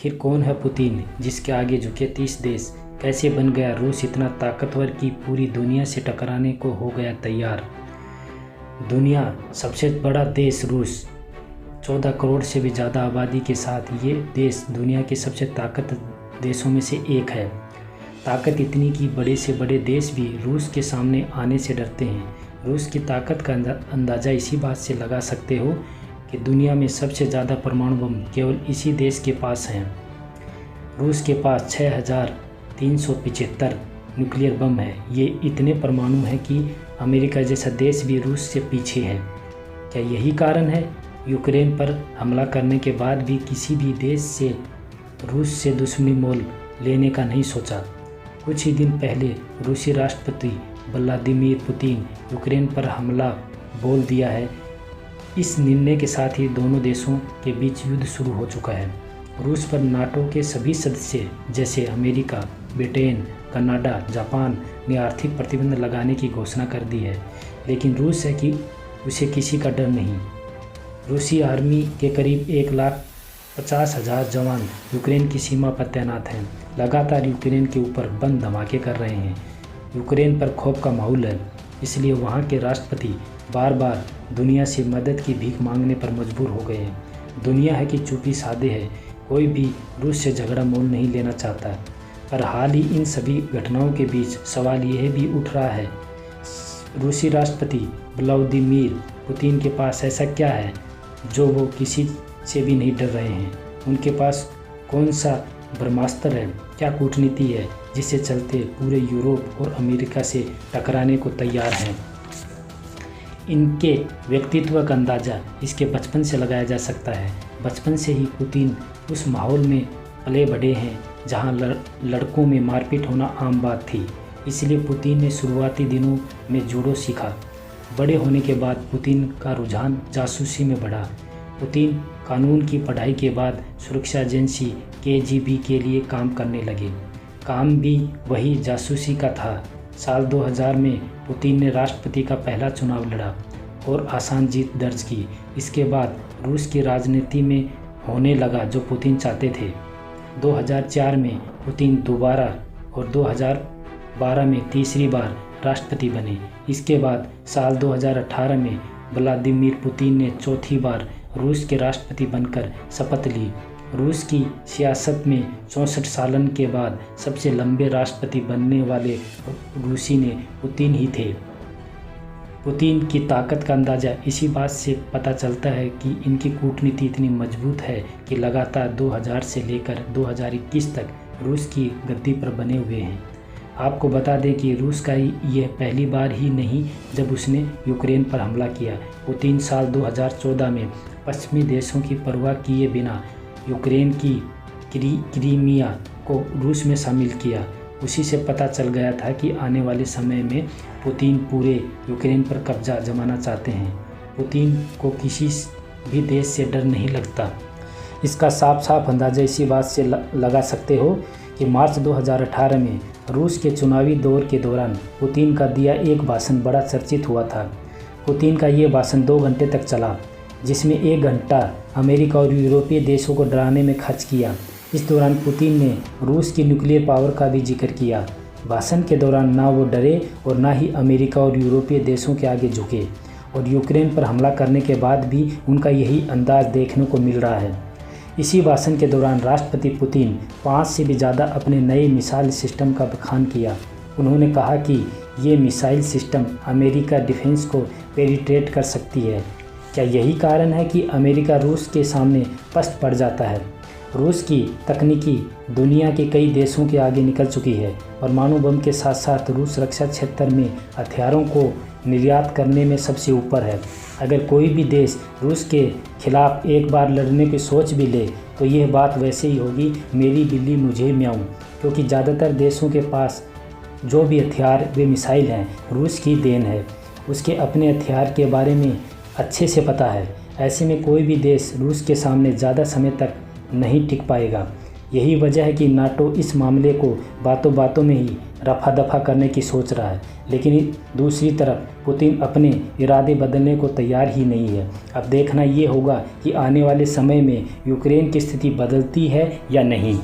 आखिर कौन है पुतिन, जिसके आगे झुके 30 देश? कैसे बन गया रूस इतना ताकतवर कि पूरी दुनिया से टकराने को हो गया तैयार? दुनिया सबसे बड़ा देश रूस, 14 करोड़ से भी ज़्यादा आबादी के साथ ये देश दुनिया के सबसे ताकत देशों में से एक है। ताकत इतनी कि बड़े से बड़े देश भी रूस के सामने आने से डरते हैं। रूस की ताकत का अंदाज़ा इसी बात से लगा सकते हो कि दुनिया में सबसे ज़्यादा परमाणु बम केवल इसी देश के पास हैं। रूस के पास 6375 न्यूक्लियर बम है। ये इतने परमाणु हैं कि अमेरिका जैसा देश भी रूस से पीछे है। क्या यही कारण है यूक्रेन पर हमला करने के बाद भी किसी भी देश से रूस से दुश्मनी मोल लेने का नहीं सोचा? कुछ ही दिन पहले रूसी राष्ट्रपति व्लादिमीर पुतिन यूक्रेन पर हमला बोल दिया है। इस निर्णय के साथ ही दोनों देशों के बीच युद्ध शुरू हो चुका है। रूस पर नाटो के सभी सदस्य जैसे अमेरिका, ब्रिटेन, कनाडा, जापान ने आर्थिक प्रतिबंध लगाने की घोषणा कर दी है, लेकिन रूस है कि उसे किसी का डर नहीं। रूसी आर्मी के करीब 1,50,000 जवान यूक्रेन की सीमा पर तैनात हैं। लगातार यूक्रेन के ऊपर बम धमाके कर रहे हैं। यूक्रेन पर खौफ का माहौल है, इसलिए वहाँ के राष्ट्रपति बार बार दुनिया से मदद की भीख मांगने पर मजबूर हो गए हैं। दुनिया है कि चुप्पी साधे है, कोई भी रूस से झगड़ा मोल नहीं लेना चाहता। पर हाल ही इन सभी घटनाओं के बीच सवाल यह भी उठ रहा है, रूसी राष्ट्रपति व्लादिमीर पुतिन के पास ऐसा क्या है जो वो किसी से भी नहीं डर रहे हैं? उनके पास कौन सा ब्रह्मास्त्र है, क्या कूटनीति है जिससे चलते पूरे यूरोप और अमेरिका से टकराने को तैयार हैं? इनके व्यक्तित्व का अंदाज़ा इसके बचपन से लगाया जा सकता है। बचपन से ही पुतिन उस माहौल में पले बढ़े हैं जहां लड़कों में मारपीट होना आम बात थी, इसलिए पुतिन ने शुरुआती दिनों में जूडो सीखा। बड़े होने के बाद पुतिन का रुझान जासूसी में बढ़ा। पुतिन कानून की पढ़ाई के बाद सुरक्षा एजेंसी KGB के लिए काम करने लगे। काम भी वही जासूसी का था। साल 2000 में पुतिन ने राष्ट्रपति का पहला चुनाव लड़ा और आसान जीत दर्ज की। इसके बाद रूस की राजनीति में होने लगा जो पुतिन चाहते थे। 2004 में पुतिन दोबारा और 2012 में तीसरी बार राष्ट्रपति बने। इसके बाद साल 2018 में व्लादिमीर पुतिन ने चौथी बार रूस के राष्ट्रपति बनकर शपथ ली। रूस की सियासत में 64 सालन के बाद सबसे लंबे राष्ट्रपति बनने वाले रूसी ने पुतिन ही थे। पुतिन की ताकत का अंदाज़ा इसी बात से पता चलता है कि इनकी कूटनीति इतनी मजबूत है कि लगातार 2000 से लेकर 2021 तक रूस की गद्दी पर बने हुए हैं। आपको बता दें कि रूस का यह पहली बार ही नहीं जब उसने यूक्रेन पर हमला किया। पुतिन साल 2014 में पश्चिमी देशों की परवाह किए बिना यूक्रेन की क्रीमिया को रूस में शामिल किया। उसी से पता चल गया था कि आने वाले समय में पुतिन पूरे यूक्रेन पर कब्जा जमाना चाहते हैं। पुतिन को किसी भी देश से डर नहीं लगता। इसका साफ साफ अंदाज़ा इसी बात से लगा सकते हो कि मार्च 2018 में रूस के चुनावी दौर के दौरान पुतिन का दिया एक भाषण बड़ा चर्चित हुआ था। पुतिन का ये भाषण 2 घंटे तक चला, जिसमें 1 घंटा अमेरिका और यूरोपीय देशों को डराने में खर्च किया। इस दौरान पुतिन ने रूस की न्यूक्लियर पावर का भी जिक्र किया। भाषण के दौरान ना वो डरे और ना ही अमेरिका और यूरोपीय देशों के आगे झुके, और यूक्रेन पर हमला करने के बाद भी उनका यही अंदाज देखने को मिल रहा है। इसी भाषण के दौरान राष्ट्रपति पुतिन 5 से भी ज़्यादा अपने नए मिसाइल सिस्टम का बखान किया। उन्होंने कहा कि ये मिसाइल सिस्टम अमेरिका डिफेंस को पेनिट्रेट कर सकती है। क्या यही कारण है कि अमेरिका रूस के सामने पस्त पड़ जाता है? रूस की तकनीकी दुनिया के कई देशों के आगे निकल चुकी है। परमाणु बम के साथ साथ रूस रक्षा क्षेत्र में हथियारों को निर्यात करने में सबसे ऊपर है। अगर कोई भी देश रूस के खिलाफ एक बार लड़ने की सोच भी ले तो यह बात वैसे ही होगी, मेरी बिल्ली मुझे म्याऊं, क्योंकि ज़्यादातर देशों के पास जो भी हथियार वे मिसाइल हैं रूस की देन है। उसके अपने हथियार के बारे में अच्छे से पता है। ऐसे में कोई भी देश रूस के सामने ज़्यादा समय तक नहीं टिक पाएगा। यही वजह है कि नाटो इस मामले को बातों बातों में ही रफा दफा करने की सोच रहा है, लेकिन दूसरी तरफ पुतिन अपने इरादे बदलने को तैयार ही नहीं है। अब देखना ये होगा कि आने वाले समय में यूक्रेन की स्थिति बदलती है या नहीं।